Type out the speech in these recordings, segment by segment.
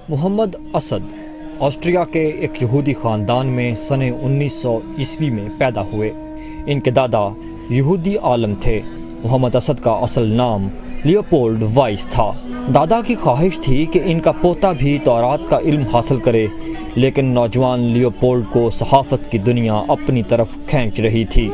محمد Asad Austria کے ایک یہودی خاندان میں سن 1900 عیسوی میں پیدا ہوئے۔ ان کے دادا یہودی عالم تھے۔ محمد اسد کا اصل نام لیوپولڈ وائس تھا۔ دادا کی خواہش تھی کہ ان کا پوتا بھی تورات کا علم حاصل کرے، لیکن نوجوان لیوپولڈ کو صحافت کی دنیا اپنی طرف کھینچ رہی تھی۔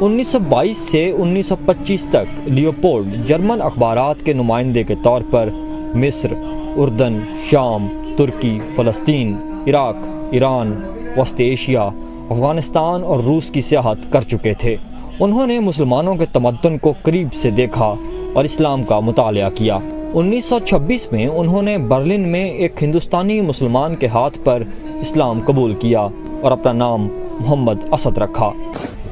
1922 سے 1925 تک لیوپولڈ جرمن اخبارات کے نمائندے کے طور پر مصر، اردن، شام، ترکی، فلسطین، عراق، ایران، وسط ایشیا، افغانستان اور روس کی سیاحت کر چکے تھے۔ انہوں نے مسلمانوں کے تمدن کو قریب سے دیکھا اور اسلام کا مطالعہ کیا۔ 1926 میں انہوں نے برلن میں ایک ہندوستانی مسلمان کے ہاتھ پر اسلام قبول کیا اور اپنا نام محمد اسد رکھا۔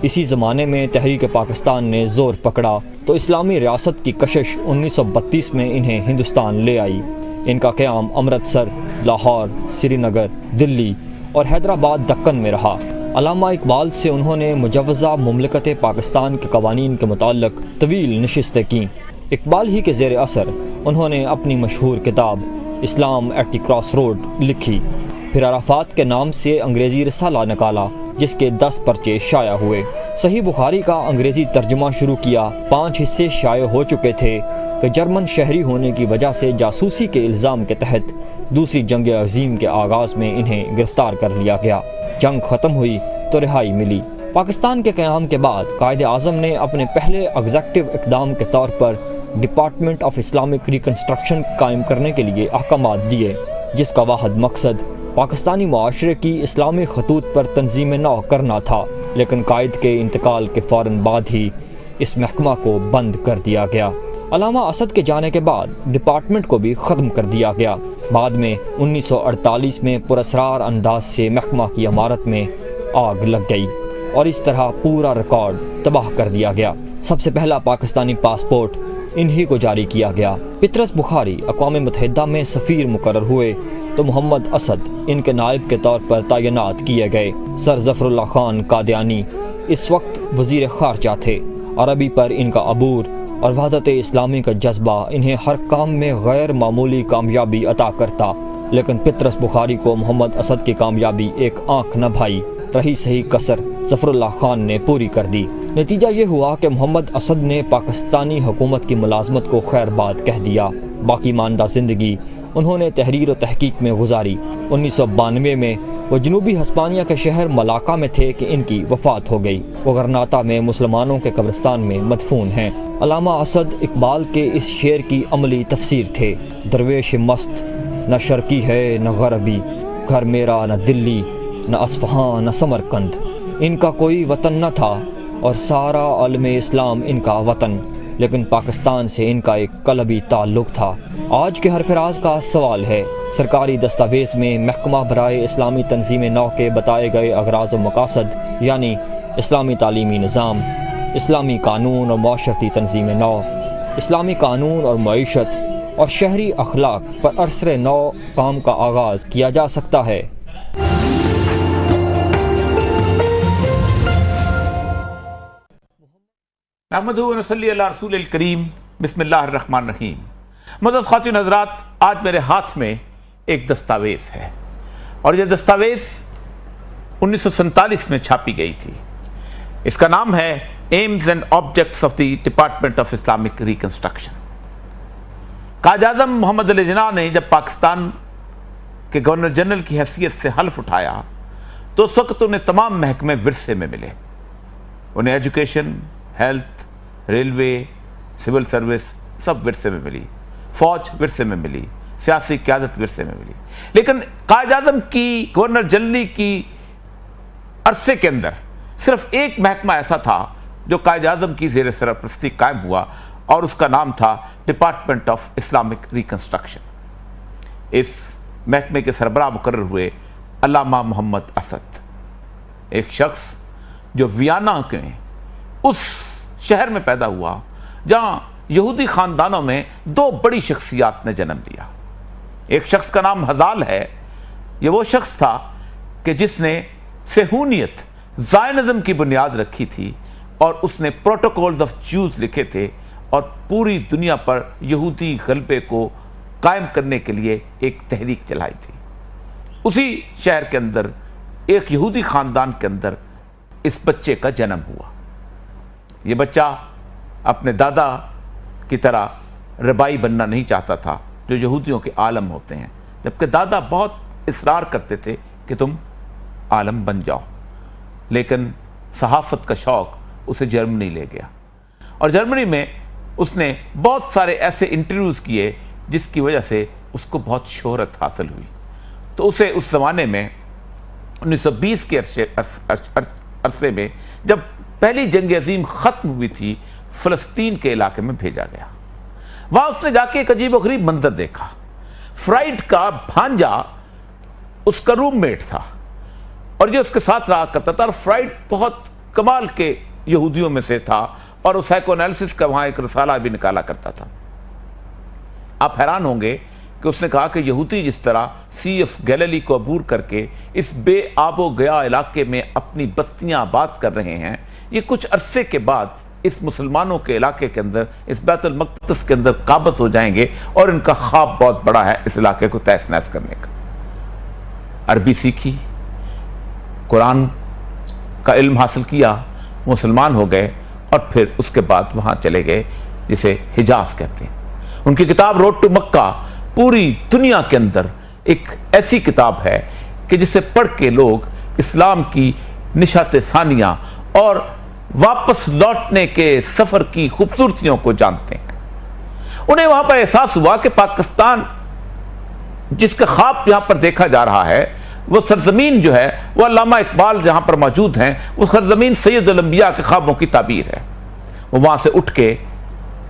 اسی زمانے میں تحریک پاکستان نے زور پکڑا تو اسلامی ریاست کی کشش 1932 میں انہیں ہندوستان لے آئی۔ ان کا قیام امرتسر، لاہور، سری نگر، دلی اور حیدرآباد دکن میں رہا۔ علامہ اقبال سے انہوں نے مجوزہ مملکت پاکستان کے قوانین کے متعلق طویل نشستیں کیں۔ اقبال ہی کے زیر اثر انہوں نے اپنی مشہور کتاب اسلام ایٹ دی کراس روڈ لکھی۔ پھر عرفات کے نام سے انگریزی رسالہ نکالا، جس کے 10 پرچے شائع ہوئے۔ صحیح بخاری کا انگریزی ترجمہ شروع کیا۔ 5 حصے شائع ہو چکے تھے کہ جرمن شہری ہونے کی وجہ سے جاسوسی کے الزام کے تحت دوسری جنگ عظیم کے آغاز میں انہیں گرفتار کر لیا گیا۔ جنگ ختم ہوئی تو رہائی ملی۔ پاکستان کے قیام کے بعد قائد اعظم نے اپنے پہلے ایگزیکٹو اقدام کے طور پر ڈپارٹمنٹ آف اسلامک ریکنسٹرکشن قائم کرنے کے لیے احکامات دیے، جس کا واحد مقصد پاکستانی معاشرے کی اسلامی خطوط پر تنظیم نو کرنا تھا، لیکن قائد کے انتقال کے فوراً بعد ہی اس محکمہ کو بند کر دیا گیا۔ علامہ اسد کے جانے کے بعد ڈپارٹمنٹ کو بھی ختم کر دیا گیا۔ بعد میں 1948 میں پراسرار انداز سے محکمہ کی عمارت میں آگ لگ گئی اور اس طرح پورا ریکارڈ تباہ کر دیا گیا۔ سب سے پہلا پاکستانی پاسپورٹ انہی کو جاری کیا گیا۔ پطرس بخاری اقوام متحدہ میں سفیر مقرر ہوئے تو محمد اسد ان کے نائب کے طور پر تعینات کیے گئے۔ سر ظفر اللہ خان قادیانی اس وقت وزیر خارجہ تھے۔ عربی پر ان کا عبور اور وحدت اسلامی کا جذبہ انہیں ہر کام میں غیر معمولی کامیابی عطا کرتا، لیکن پطرس بخاری کو محمد اسد کی کامیابی ایک آنکھ نہ بھائی۔ رہی صحیح کسر ظفر اللہ خان نے پوری کر دی۔ نتیجہ یہ ہوا کہ محمد اسد نے پاکستانی حکومت کی ملازمت کو خیر بات کہہ دیا۔ باقی ماندہ زندگی انہوں نے تحریر و تحقیق میں گزاری۔ 1992 میں وہ جنوبی ہسپانیہ کے شہر ملاکا میں تھے کہ ان کی وفات ہو گئی۔ وہ غرناطہ میں مسلمانوں کے قبرستان میں مدفون ہیں۔ علامہ اسد اقبال کے اس شعر کی عملی تفسیر تھے: درویش مست نہ شرقی ہے نہ غربی، گھر میرا نہ دلی نہ اصفہان نہ سمرقند۔ ان کا کوئی وطن نہ تھا اور سارا عالم اسلام ان کا وطن، لیکن پاکستان سے ان کا ایک قلبی تعلق تھا۔ آج کے حرف راز کا سوال ہے: سرکاری دستاویز میں محکمہ برائے اسلامی تنظیم نو کے بتائے گئے اغراض و مقاصد، یعنی اسلامی تعلیمی نظام، اسلامی قانون اور معاشرتی تنظیم نو، اسلامی قانون اور معیشت اور شہری اخلاق پر عصر نو کام کا آغاز کیا جا سکتا ہے۔ نحمدہ و نصلی علی رسول الکریم، بسم اللہ الرحمن الرحیم۔ معزز خواتین حضرات، آج میرے ہاتھ میں ایک دستاویز ہے اور یہ دستاویز 1947 میں چھاپی گئی تھی۔ اس کا نام ہے aims and objectives of the department of Islamic reconstruction. Quaid Azam محمد علی جناح نے جب پاکستان کے گورنر جنرل کی حیثیت سے حلف اٹھایا تو اس وقت انہیں تمام محکمے ورثے میں ملے۔ انہیں education, health, railway, civil service سب ورثے میں ملی، فوج ورثے میں ملی، سیاسی قیادت ورثے میں ملی۔ لیکن قائد اعظم کی گورنر جنرل کی عرصے کے اندر صرف ایک محکمہ ایسا تھا جو قائد اعظم کی زیر سرپرستی قائم ہوا اور اس کا نام تھا ڈپارٹمنٹ آف اسلامک ریکنسٹرکشن۔ اس محکمے کے سربراہ مقرر ہوئے علامہ محمد اسد، ایک شخص جو ویانا کے اس شہر میں پیدا ہوا جہاں یہودی خاندانوں میں 2 بڑی شخصیات نے جنم لیا۔ ایک شخص کا نام ہزال ہے۔ یہ وہ شخص تھا کہ جس نے صہیونیت، زائنزم کی بنیاد رکھی تھی اور اس نے پروٹوکولز آف جوز لکھے تھے اور پوری دنیا پر یہودی غلبے کو قائم کرنے کے لیے ایک تحریک چلائی تھی۔ اسی شہر کے اندر ایک یہودی خاندان کے اندر اس بچے کا جنم ہوا۔ یہ بچہ اپنے دادا کی طرح ربائی بننا نہیں چاہتا تھا جو یہودیوں کے عالم ہوتے ہیں، جبکہ دادا بہت اصرار کرتے تھے کہ تم عالم بن جاؤ، لیکن صحافت کا شوق اسے جرمنی لے گیا، اور جرمنی میں اس نے بہت سارے ایسے انٹرویوز کیے جس کی وجہ سے اس کو بہت شہرت حاصل ہوئی۔ تو اسے اس زمانے میں 1920 کے عرصے میں جب پہلی جنگ عظیم ختم ہوئی تھی، فلسطین کے علاقے میں بھیجا گیا۔ وہاں اس نے جا کے ایک عجیب و غریب منظر دیکھا۔ فرائڈ کا بھانجا اس کا روم میٹ تھا اور یہ اس کے ساتھ رہا کرتا تھا، اور فرائڈ بہت کمال کے یہودیوں میں سے تھا اور وہ سائیکو انالیسس کا وہاں ایک رسالہ بھی نکالا کرتا تھا۔ آپ حیران ہوں گے کہ اس نے کہا کہ یہودی جس طرح سی آف گیلیلی کو عبور کر کے اس بے آب و گیا علاقے میں اپنی بستیاں آباد کر رہے ہیں، یہ کچھ عرصے کے بعد اس مسلمانوں کے علاقے کے اندر، اس بیت المقدس کے اندر قابض ہو جائیں گے، اور ان کا خواب بہت بڑا ہے اس علاقے کو تہس نہس کرنے کا۔ عربی سیکھی، قرآن کا علم حاصل کیا، مسلمان ہو گئے، اور پھر اس کے بعد وہاں چلے گئے جسے حجاز کہتے ہیں۔ ان کی کتاب روڈ ٹو مکہ پوری دنیا کے اندر ایک ایسی کتاب ہے کہ جسے پڑھ کے لوگ اسلام کی نشات ثانیہ اور واپس لوٹنے کے سفر کی خوبصورتیوں کو جانتے ہیں۔ انہیں وہاں پر احساس ہوا کہ پاکستان جس کا خواب یہاں پر دیکھا جا رہا ہے، وہ سرزمین جو ہے، وہ علامہ اقبال جہاں پر موجود ہیں، وہ سرزمین سید الانبیاء کے خوابوں کی تعبیر ہے۔ وہ وہاں سے اٹھ کے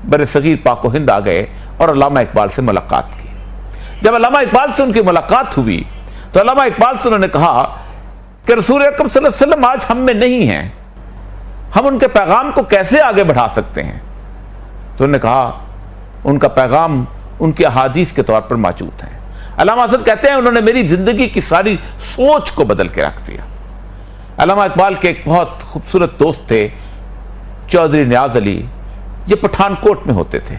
بر صغیر پاک و ہند آ گئے اور علامہ اقبال سے ملاقات کی۔ جب علامہ اقبال سے ان کی ملاقات ہوئی تو علامہ اقبال سے انہوں نے کہا کہ رسول اکرم صلی اللہ علیہ وسلم آج ہم میں نہیں ہیں، ہم ان کے پیغام کو کیسے آگے بڑھا سکتے ہیں؟ تو انہوں نے کہا ان کا پیغام ان کی احادیث کے طور پر موجود ہیں۔ علامہ اسد کہتے ہیں انہوں نے میری زندگی کی ساری سوچ کو بدل کے رکھ دیا۔ علامہ اقبال کے ایک بہت خوبصورت دوست تھے چودھری نیاز علی، یہ پٹھان کوٹ میں ہوتے تھے۔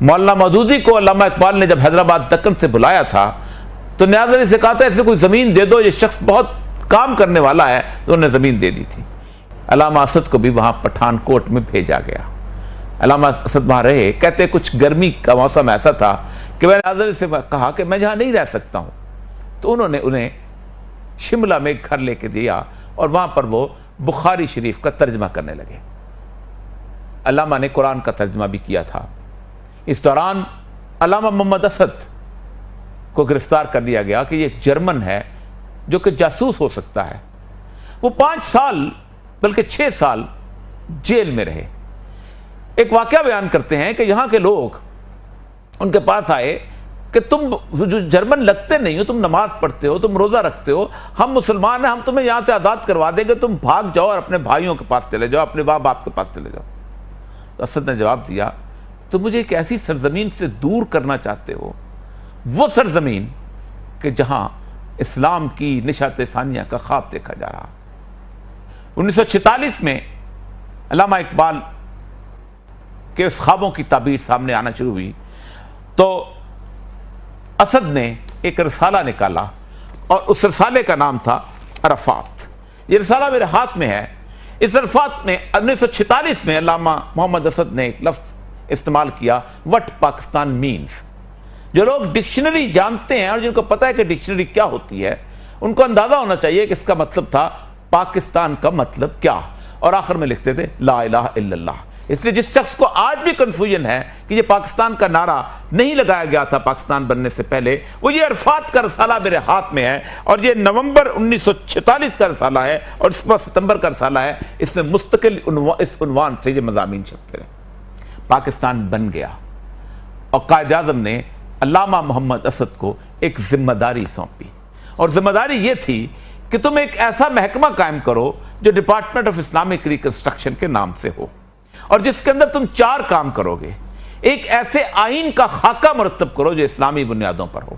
مولانا مودودی کو علامہ اقبال نے جب حیدرآباد دکن سے بلایا تھا تو نیاز علی سے کہا تھا ایسے کوئی زمین دے دو، یہ شخص بہت کام کرنے والا ہے، تو انہوں نے زمین دے دی تھی۔ علامہ اسد کو بھی وہاں پٹھان کوٹ میں بھیجا گیا۔ علامہ اسد وہاں رہے، کہتے کچھ گرمی کا موسم ایسا تھا کہ میں نے نیاز علی سے کہا کہ میں جہاں نہیں رہ سکتا ہوں، تو انہوں نے انہیں شملہ میں ایک گھر لے کے دیا اور وہاں پر وہ بخاری شریف کا ترجمہ کرنے لگے۔ علامہ نے قرآن کا ترجمہ بھی کیا تھا۔ اس دوران علامہ محمد اسد کو گرفتار کر لیا گیا کہ یہ ایک جرمن ہے جو کہ جاسوس ہو سکتا ہے۔ وہ 5 سال بلکہ 6 سال جیل میں رہے۔ ایک واقعہ بیان کرتے ہیں کہ یہاں کے لوگ ان کے پاس آئے کہ تم جو جرمن لگتے نہیں ہو، تم نماز پڑھتے ہو، تم روزہ رکھتے ہو، ہم مسلمان ہیں، ہم تمہیں یہاں سے آزاد کروا دیں گے، تم بھاگ جاؤ اور اپنے بھائیوں کے پاس چلے جاؤ، اپنے ماں باپ کے پاس چلے جاؤ۔ تو اسد نے جواب دیا تو مجھے ایک ایسی سرزمین سے دور کرنا چاہتے ہو، وہ سرزمین کہ جہاں اسلام کی نشات ثانیہ کا خواب دیکھا جا رہا۔ 1946 میں علامہ اقبال کے اس خوابوں کی تعبیر سامنے آنا شروع ہوئی تو اسد نے ایک رسالہ نکالا اور اس رسالے کا نام تھا عرفات۔ یہ رسالہ میرے ہاتھ میں ہے۔ اس عرفات میں 1946 میں علامہ محمد اسد نے ایک لفظ استعمال کیا، وٹ پاکستان مینز۔ جو لوگ ڈکشنری جانتے ہیں اور جن کو پتہ ہے کہ ڈکشنری کیا ہوتی ہے، ان کو اندازہ ہونا چاہیے کہ اس کا مطلب تھا پاکستان کا مطلب کیا، اور آخر میں لکھتے تھے لا الہ الا اللہ۔ اس لیے جس شخص کو آج بھی کنفیوژن ہے کہ یہ پاکستان کا نعرہ نہیں لگایا گیا تھا پاکستان بننے سے پہلے، وہ یہ عرفات کا رسالہ میرے ہاتھ میں ہے، اور یہ نومبر 1946 کا رسالہ ہے اور اس پر ستمبر کا رسالہ ہے۔ اس میں مستقل اس عنوان سے یہ مضامین چھپتے رہے۔ پاکستان بن گیا اور قائد اعظم نے علامہ محمد اسد کو ایک ذمہ داری سونپی، اور ذمہ داری یہ تھی کہ تم ایک ایسا محکمہ قائم کرو جو ڈپارٹمنٹ آف اسلامک ریکنسٹرکشن کے نام سے ہو، اور جس کے اندر تم 4 کام کرو گے۔ ایک ایسے آئین کا خاکہ مرتب کرو جو اسلامی بنیادوں پر ہو،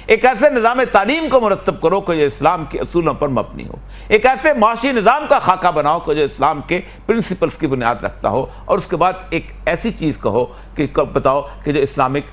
ایک ایسے نظام تعلیم کو مرتب کرو کہ جو اسلام کے اصولوں پر مبنی ہو، ایک ایسے معاشی نظام کا خاکہ بناؤ کہ جو اسلام کے پرنسپلز کی بنیاد رکھتا ہو، اور اس کے بعد ایک ایسی چیز کہو کہ بتاؤ کہ جو Islamic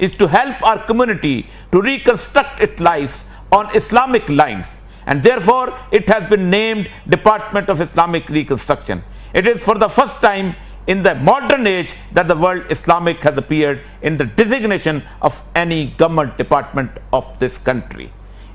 is to help our community to reconstruct its lives on Islamic lines, and therefore it has been named Department of Islamic Reconstruction. It is for the first time in the modern age that the word Islamic has appeared in the designation of any government department of this country.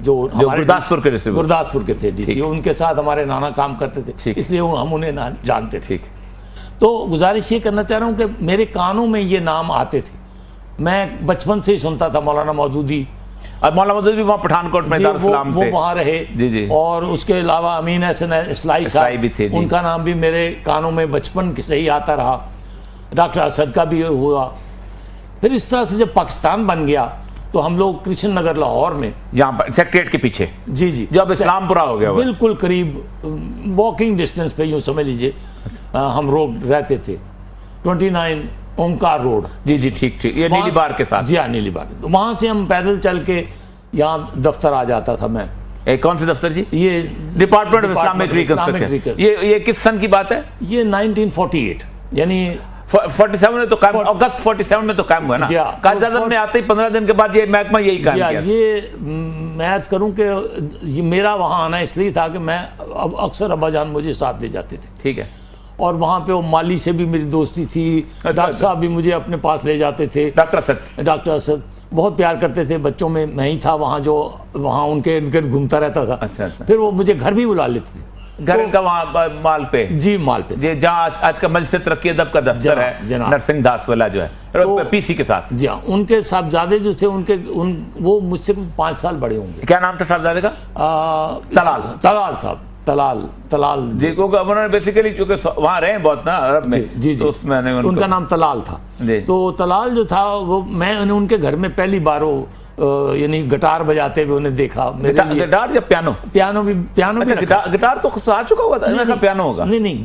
جو ہمارے گرداسپور کے D C, Gurdaspur کے تھے D C, ان کے ساتھ ہمارے نانا کام کرتے تھے، اس لیے ہم انہیں جانتے تھے. تو گزارش یہ کرنا چاہ رہا ہوں کہ میرے کانوں میں یہ نام آتے تھے، میں بچپن سے ہی سنتا تھا. مولانا مودودی، مولانا مودودی بھی وہاں پٹھان کوٹ میں دارالسلام تھے، وہ وہاں رہے. اور اس کے علاوہ امین حسن اصلاحی صاحب بھی تھے، ان کا نام بھی میرے کانوں میں بچپن سے ہی آتا رہا. ڈاکٹر اسد کا بھی ہوا. پھر اس طرح سے جب پاکستان بن گیا تو ہم لوگ کرشن نگر لاہور میں، یہاں پر سیکریٹ کے پیچھے، جی جی، جو اب اسلام پورا ہو گیا، بالکل قریب واکنگ ڈسٹینس پہ یوں سمجھ لیجئے ہم روڈ رہتے تھے. 29 اومکار روڈ. جی جی، ٹھیک ٹھیک، یہ نیلی بار کے ساتھ. جی ہاں، نیلی بار. وہاں سے ہم پیدل چل کے یہاں دفتر آ جاتا تھا میں. کون سے دفتر جی؟ یہ ڈپارٹمنٹ آف اسلامک ریکنسٹرکشن. یہ کس سن کی بات ہے؟ یہ 1948، یعنی 47 میں تو قائم، اگست 47 میں تو قائم ہوا نا. قائد اعظم نے آتے ہی 15 دن کے بعد یہ محکمہ یہی قائم کیا. یہ میں عرض کروں کہ میرا وہاں آنا اس لیے تھا کہ میں اکثر ابا جان مجھے ساتھ لے جاتے تھے. ٹھیک ہے. اور وہاں پہ وہ مالی سے بھی میری دوستی تھی. ڈاکٹر صاحب بھی مجھے اپنے پاس لے جاتے تھے. ڈاکٹر اسد بہت پیار کرتے تھے. بچوں میں میں ہی تھا وہاں جو وہاں ان کے ارد گرد گھومتا رہتا تھا. پھر وہ مجھے گھر بھی بلا لیتے تھے. گھر کا وہاں مال پہ؟ جی مال پہ، جہاں آج کا مجلس ترقی ادب کا دفتر ہے، نرسنگ داس والا جو ہے پی سی کے ساتھ. جی ہاں، ان کے صاحبزادے جو تھے وہ مجھ سے 5 سال بڑے ہوں گے. کیا نام تھا صاحبزادے کا؟ طلال صاحب. طلال جی، کیونکہ انہوں نے بیسیکلی چونکہ وہاں رہے بہت نا عرب میں، جی تو اس میں ان کا نام طلال تھا. تو طلال جو تھا وہ میں ان کے گھر میں پہلی بار یعنی گٹار بجاتے ہوئے انہیں دیکھا. گٹار یا پیانو؟ پیانو بھی گٹار تو آ چکا ہوا تھا. پیانو ہوگا؟ نہیں،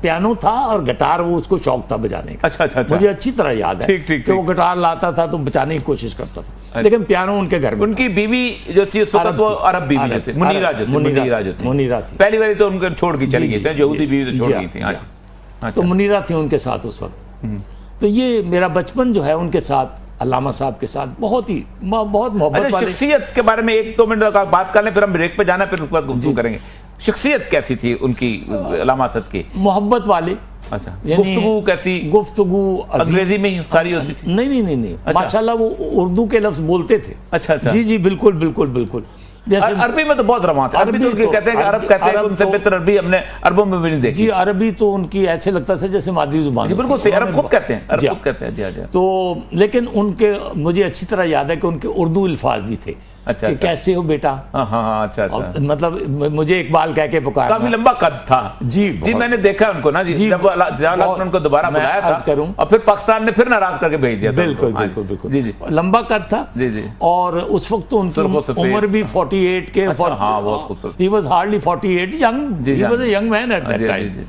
پیانو تھا اور گٹار وہ اس کو شوق تھا بجانے کا. اچھا. مجھے اچھی طرح یاد ہے کہ وہ گٹار لاتا تھا تو بچانے کی کوشش کرتا تھا، لیکن پیانو ان کے گھر میں. ان کی بیوی جو تھی اس وقت وہ عرب بیوی تھی، منیرہ تھی. پہلی باری تو ان کو چھوڑ کے چلی گئی تھی، یہودی بیوی تو چھوڑ گئی تھی. تو منیرہ تھی ان کے ساتھ اس وقت. تو یہ میرا بچپن جو ہے ان کے ساتھ، علامہ صاحب کے ساتھ بہت محبت والے. شخصیت کے بارے میں 1-2 منٹ کا بات کر لیں، پھر ہم بریک پہ جانا، پھر اس کے بعد گفتگو کریں گے. شخصیت کیسی تھی ان کی علامہ اسد کی؟ محبت والے. اچھا. گفتگو کیسی؟ گفتگو انگریزی میں ساری ہوتی تھی؟ نہیں، ماشاءاللہ وہ اردو کے لفظ بولتے تھے. اچھا. جی بالکل. جیسے عربی میں تو بہت رواں تھا. عربی تو کہتے ہیں کہ عرب کہتے ہیں ان سے بہتر عربی ہم نے عربوں میں بھی نہیں دیکھی. جی، عربی تو ان کی ایسے لگتا تھا جیسے مادری زبان. بالکل صحیح، عرب خود کہتے ہیں. جی. تو لیکن ان کے مجھے اچھی طرح یاد ہے کہ ان کے اردو الفاظ بھی تھے. کہ کیسے ہو بیٹا. ہاں. اچھا. مطلب مجھے اقبال کہہ کے پکارا. کافی لمبا قد تھا. جی میں نے دیکھا ان کو نا. جی جب ان کو دوبارہ بلایا تھا اور پھر پاکستان نے پھر ناراض کر کے بھیج دیا. بالکل. جی لمبا قد تھا. جی. اور اس وقت تو ان کی عمر بھی 48 کے. He was hardly 48, young. He was a young man at that time.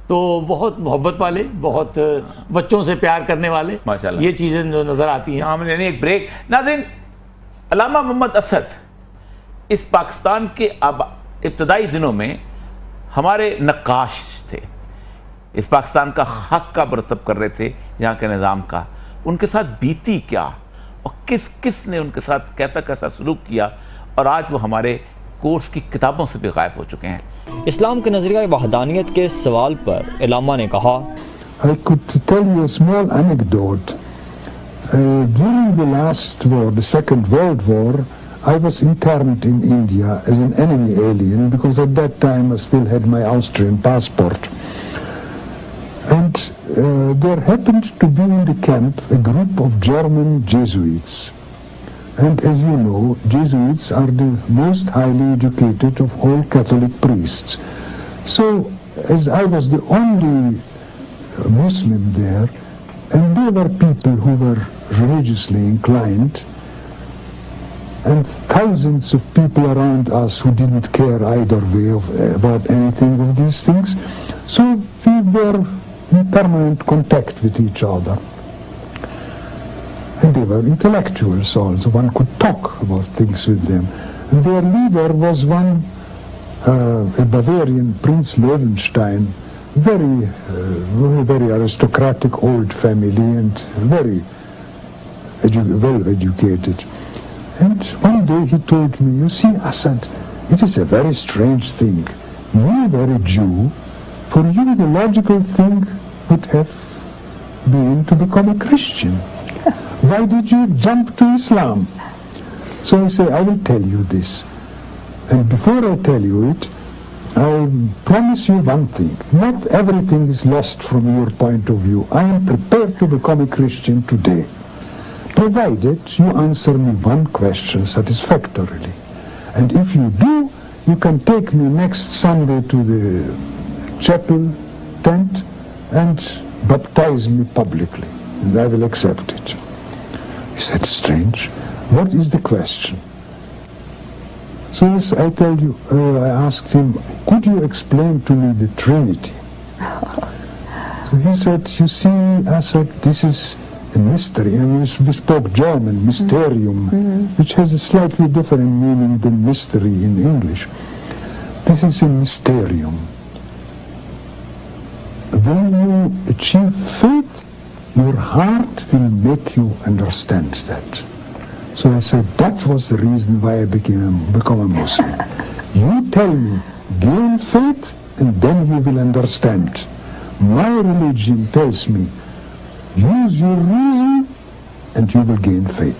تو بہت محبت والے، بہت بچوں سے پیار کرنے والے. یہ چیزیں جو نظر آتی ہیں. ہم نے ایک بریک. ناظرین، علامہ محمد اسد اس پاکستان کے ابتدائی دنوں میں ہمارے نقاش تھے. اس پاکستان کا خاک کا مرتب کر رہے تھے، یہاں کے نظام کا. ان کے ساتھ بیتی کیا اور کس نے ان کے ساتھ کیسا سلوک کیا، اور آج وہ ہمارے کورس کی کتابوں سے بھی غائب ہو چکے ہیں. اسلام کے نظریہ وحدانیت کے سوال پر علامہ نے کہا، I could tell you a small anecdote. During the last war, the Second World War, I was interned in India as an enemy alien because at that time I still had my Austrian passport. And there happened to be in the camp a group of German Jesuits. And as you know, Jesuits are the most highly educated of all Catholic priests. So, as I was the only Muslim there, and there were people who were religiously inclined, and thousands of people around us who didn't care either way about anything of these things. So we were in permanent contact with each other. And they were intellectuals also. One could talk about things with them. And their leader was one, a Bavarian Prince Löwenstein, very aristocratic old family and very well educated. And one day he told me, you see, Assad, it is a very strange thing. You were a Jew. For you, the logical thing would have been to become a Christian. Why did you jump to Islam? So I say, I will tell you this. And before I tell you it, I promise you one thing. Not everything is lost from your point of view. I am prepared to become a Christian today, provided you answer me one question satisfactorily. And if you do, you can take me next Sunday to the chapel tent and baptize me publicly, and I will accept it. He said, strange. What is the question? So yes, I tell you, I asked him, could you explain to me the Trinity? So he said, you see, I said, this is a mystery. And we spoke German, mysterium, which has a slightly different meaning than mystery in English. This is a mysterium. When you achieve faith, your heart will make you understand that. So I said, that was the reason why I become a Muslim. You tell me, gain faith, and then you will understand. My religion tells me, use your reason, and you will gain faith.